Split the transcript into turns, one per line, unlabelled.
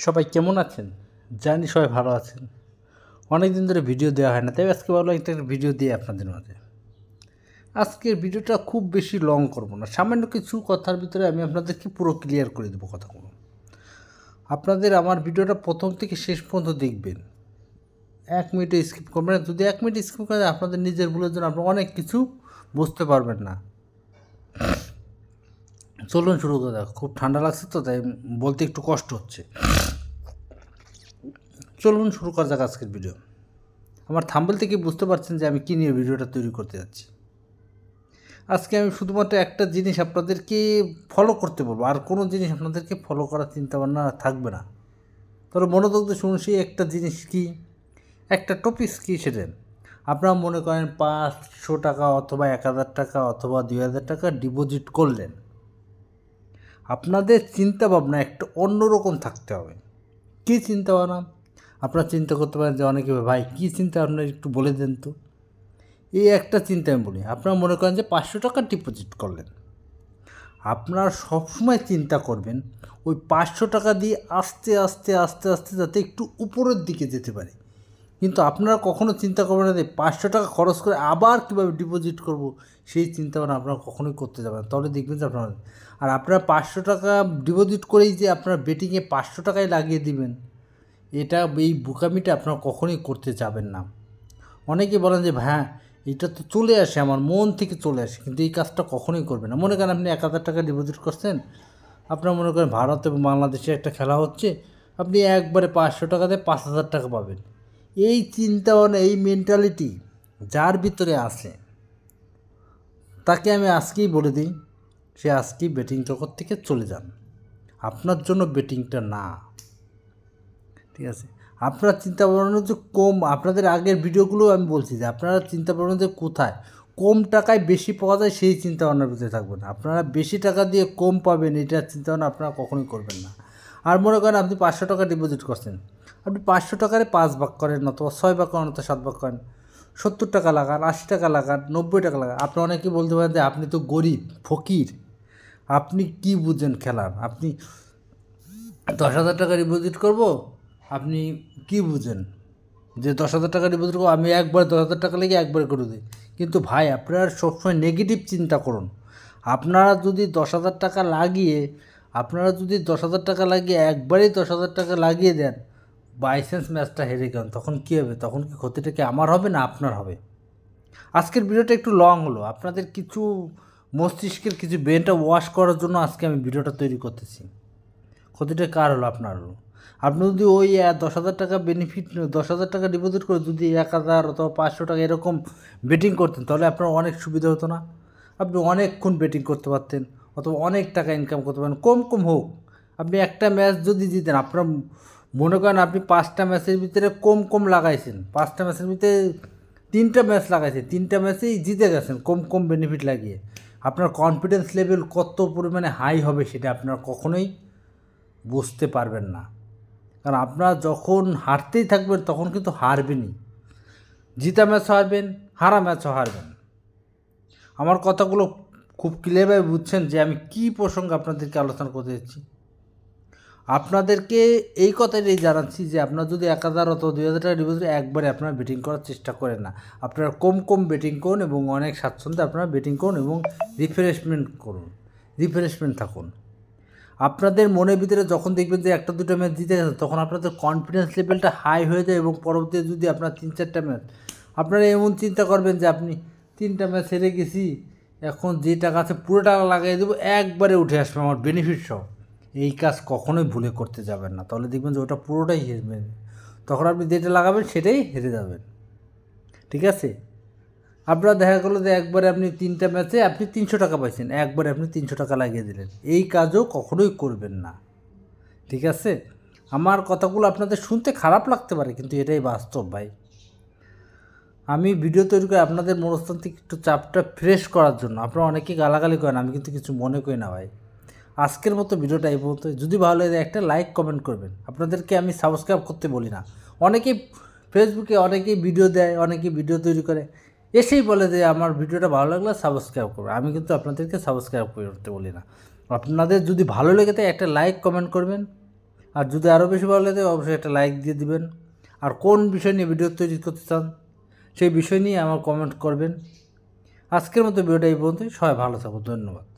সবাই কেমন আছেন? জানি সবাই ভালো আছেন। অনেক দিন ধরে ভিডিও দেওয়া হয় না, তাই আজকে ভাবলাম একটা ভিডিও দিই আপনাদের মাঝে। আজকের ভিডিওটা খুব বেশি লং করব না, সামান্য কিছু কথার ভিতরে আমি আপনাদেরকে পুরো ক্লিয়ার করে দেবো কথাগুলো। আপনাদের আমার ভিডিওটা প্রথম থেকে শেষ পর্যন্ত দেখবেন, 1 মিনিটে স্কিপ করবেন না। যদি 1 মিনিট স্কিপ করেন আপনাদের নিজের ভুলের জন্য আপনারা অনেক কিছু বুঝতে পারবেন না। চলুন শুরু করে দেখ, খুব ঠান্ডা লাগছে তো তাই বলতে একটু কষ্ট হচ্ছে। চলুন শুরু করা যাক আজকের ভিডিও। আমার থাম্বনেল থেকে বুঝতে পারছেন যে আমি কী নিয়ে ভিডিওটা তৈরি করতে যাচ্ছি। আজকে আমি শুধুমাত্র একটা জিনিস আপনাদেরকে ফলো করতে বলবো, আর কোনো জিনিস আপনাদেরকে ফলো করার চিন্তাভাবনা থাকবে না। তবে মনোযোগ দিয়ে শুনুন, সেই একটা জিনিস কি, একটা টপিক কী সেটা আপনারা মনে করেন 500 টাকা অথবা 1000 টাকা অথবা 2000 টাকা ডিপোজিট করলেন। আপনাদের চিন্তাভাবনা একটা অন্যরকম থাকতে হবে। কী চিন্তাভাবনা? আপনারা চিন্তা করতে পারেন যে অনেকে ভাই কী চিন্তা আপনারা একটু বলে দেন তো। এই একটা চিন্তা আমি বলি, আপনারা মনে করেন যে 500 টাকা ডিপোজিট করলেন। আপনারা সবসময় চিন্তা করবেন ওই 500 টাকা দিয়ে আস্তে আস্তে আস্তে আস্তে যাতে একটু উপরের দিকে যেতে পারে। কিন্তু আপনারা কখনও চিন্তা করবেন না যে 500 টাকা খরচ করে আবার কীভাবে ডিপোজিট করব, সেই চিন্তাভাবনা আপনারা কখনোই করতে যাবেন না। তাহলে দেখবেন যে আপনারা, আর আপনারা 500 টাকা ডিপোজিট করেই যে আপনারা বেটিংয়ে 500 টাকাই লাগিয়ে দিবেন, এটা এই বোকামিটা আপনারা কখনোই করতে যাবেন না। অনেকে বলেন যে হ্যাঁ এটা তো চলে আসে, আমার মন থেকে চলে আসে, কিন্তু এই কাজটা কখনোই করবেন না। মনে করেন আপনি 1000 টাকা ডিপোজিট করছেন, আপনার মনে করেন ভারত এবং বাংলাদেশে একটা খেলা হচ্ছে, আপনি একবারে 500 টাকাতে 5000 টাকা পাবেন। এই চিন্তাভাবনা, এই মেন্টালিটি যার ভিতরে আসে, তাকে আমি আজকেই বলে দিই, সে আজকেই বেটিং জগৎ থেকে চলে যান। আপনার জন্য বেটিংটা না, ঠিক আছে? আপনারা চিন্তা করবেন যে কম, আপনাদের আগের ভিডিওগুলো আমি বলছি যে আপনারা চিন্তা করবেন যে কোথায় কম টাকায় বেশি পাওয়া যায়, সেই চিন্তাভাবনার ভিতরে থাকবেন। আপনারা বেশি টাকা দিয়ে কম পাবেন এটার চিন্তাভাবনা আপনারা কখনোই করবেন না। আর মনে করেন আপনি 500 টাকা ডিপোজিট করছেন, আপনি 500 টাকারে 5 ভাগ করেন অথবা 6 ভাগ করেন অথবা 7 ভাগ করেন, 70 টাকা লাগান, 80 টাকা লাগান, 90 টাকা লাগান। আপনি অনেকেই বলতে পারেন যে আপনি তো গরিব ফকির, আপনি কি বুঝেন খেলার, আপনি 10,000 টাকা ডিপোজিট করবো, আপনি কি বুঝেন যে 10,000 টাকা ডিপোজিট করবো, আমি একবার 10,000 টাকা লেগে একবার করে দিই। কিন্তু ভাই আপনারা সবসময় নেগেটিভ চিন্তা করুন। আপনারা যদি 10,000 টাকা লাগিয়ে, একবারেই 10,000 টাকা লাগিয়ে দেন, বাইচান্স ম্যাচটা হেরে গেলেন, তখন কী হবে? তখন কি ক্ষতিটা কি আমার হবে না আপনার হবে? আজকের ভিডিওটা একটু লং হলো, আপনাদের কিছু মস্তিষ্কের কিছু ব্রেনটা ওয়াশ করার জন্য আজকে আমি ভিডিওটা তৈরি করতেছি। ক্ষতিটা কার হলো? আপনার হলো। আপনি যদি ওই 10,000 টাকা বেনিফিট, 10,000 টাকা ডিপোজিট করে যদি 1,000 অথবা 500 টাকা এরকম বেটিং করতেন, তাহলে আপনার অনেক সুবিধা হতো না? আপনি অনেকক্ষণ বেটিং করতে পারতেন অথবা অনেক টাকা ইনকাম করতে পারেন, কম কম হোক। আপনি একটা ম্যাচ যদি জিতেন, আপনার মনে করেন আপনি 5টা ম্যাচের ভিতরে কম কম লাগাইছেন, 5টা ম্যাচের ভিতরে 3টা ম্যাচ লাগাইছেন, 3টা ম্যাচেই জিতে গেছেন কম কম বেনিফিট লাগিয়ে, আপনার কনফিডেন্স লেভেল কত পরিমাণে হাই হবে সেটা আপনার কখনোই বুঝতে পারবেন না। কারণ আপনারা যখন হারতেই থাকবেন তখন কিন্তু হারবেনই, জিতা ম্যাচও হারবেন, হারা ম্যাচও হারবেন। আমার কথাগুলো খুব ক্লিয়ারভাবে বুঝছেন যে আমি কী প্রসঙ্গে আপনাদেরকে আলোচনা করতে যাচ্ছি। আপনাদেরকে এই কথাটাই জানাচ্ছি যে আপনারা যদি 1,000 অথবা 2,000 টাকা ডিপোজিট একবারে আপনারা বেটিং করার চেষ্টা করেন না। আপনারা কম কম বেটিং করুন এবং অনেক স্বাচ্ছন্দ্যে আপনারা বেটিং করুন এবং রিফ্রেশমেন্ট থাকুন। আপনাদের মনের ভিতরে যখন দেখবেন যে 1-2টা ম্যাচ জিতে গেছে, তখন আপনাদের কনফিডেন্স লেভেলটা হাই হয়ে যায় এবং পরবর্তীতে যদি আপনার 3-4টা ম্যাচ, আপনারা এমন চিন্তা করবেন যে আপনি 3টা ম্যাচ হেরে গেছি, এখন যে টাকা আছে পুরো টাকা লাগিয়ে দেবো, একবারে উঠে আসবে আমার বেনিফিট সহ। এই কাজ কখনোই ভুলে করতে যাবেন না, তাহলে দেখবেন যে ওটা পুরোটাই হেরবে, তখন আপনি যেটা লাগাবেন সেটাই হেরে যাবেন, ঠিক আছে? আপনার দেখা গেলো যে একবারে আপনি 3টা ম্যাচে আপনি 300 টাকা পাইছেন, একবারে আপনি 300 টাকা লাগিয়ে দিলেন, এই কাজও কখনোই করবেন না, ঠিক আছে? আমার কথাগুলো আপনাদের শুনতে খারাপ লাগতে পারে, কিন্তু এটাই বাস্তব ভাই। আমি ভিডিও তৈরি করে আপনাদের মনস্থান থেকে একটু চাপটা ফ্রেশ করার জন্য। আপনারা অনেকেই গালাগালি করেন, আমি কিন্তু কিছু মনে করি না ভাই। আজকের মতো ভিডিওটা এই পর্যন্ত। যদি ভালো লাগে একটা লাইক কমেন্ট করবেন। আপনাদেরকে আমি সাবস্ক্রাইব করতে বলি না। অনেকেই ফেসবুকে অনেকেই ভিডিও দেয়, অনেকেই ভিডিও তৈরি করে, এসেই বলে যে আমার ভিডিওটা ভালো লাগলে সাবস্ক্রাইব করবে। আমি কিন্তু আপনাদেরকে সাবস্ক্রাইব করতে বলি না। আপনাদের যদি ভালো লেগে থাকে একটা লাইক কমেন্ট করবেন আর যদি আরও বেশি ভালো লাগে অবশ্যই একটা লাইক দিয়ে দিবেন। আর কোন বিষয় নিয়ে ভিডিও তৈরি করতে চান সেই বিষয় নিয়ে আমার কমেন্ট করবেন। আজকের মতো ভিডিওটা এই পর্যন্তই। সবাই ভালো থাকো, ধন্যবাদ।